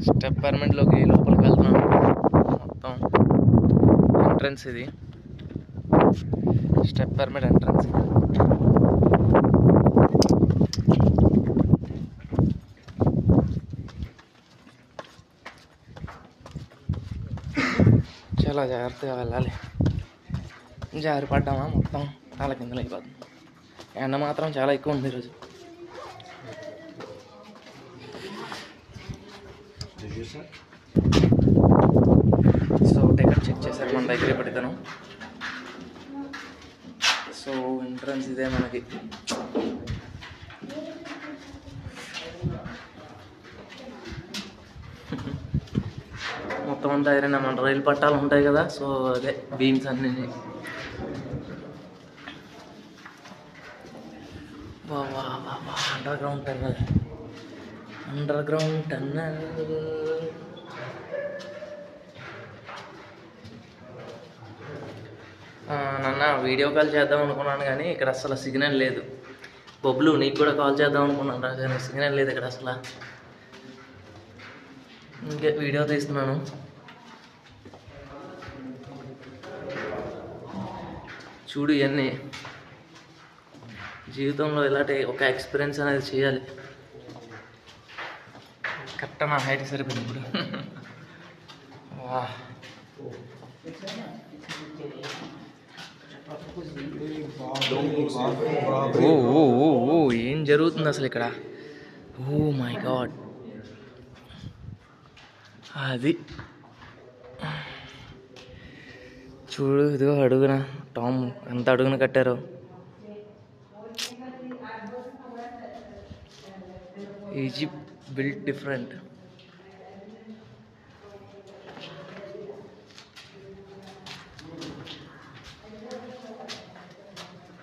Step పర్మెంట్లోకి లోపలికి వెళ్తున్నాం. మొత్తం ఎంట్రన్స్ ఇది, స్టెప్ పర్మెంట్ ఎంట్రన్స్. చాలా జాగ్రత్తగా వెళ్ళాలి. జారి పడ్డామా మొత్తం కాళ్ళ కిందలు అయిపోతుంది. ఎండ మాత్రం చాలా ఎక్కువ ఉంది ఈరోజు. సో టికెట్ చెక్ చేశారు మన దగ్గర పెడతాను. సో ఎంట్రన్స్ ఇదే మనకి. మొత్తం అంతా ఐరన్. మన రైలు పట్టాలు ఉంటాయి కదా, సో అదే బీమ్స్ అన్నీ. వా వా వా వా under ground tunnel, under ground tunnel. నన్న వీడియో కాల్ చేద్దాం అనుకున్నాను కానీ ఇక్కడ అసలు సిగ్నల్ లేదు. బొబ్లు నీకు కూడా కాల్ చేద్దాం అనుకున్నాను కానీ సిగ్నల్ లేదు ఇక్కడ అసలు. ఇంకే వీడియో తీస్తున్నాను. చూడు ఇవన్నీ జీవితంలో ఇలాంటి ఒక ఎక్స్పీరియన్స్ అనేది చేయాలి. కరెక్ట్ నా హైట్ సరిపోయింది ఇప్పుడు. ఏం జరుగుతుంది అసలు ఇక్కడ? ఓ మై గాడ్, అది చూడు. ఇదిగో అడుగున టామ్ ఎంత అడుగున కట్టారో. Egypt built different.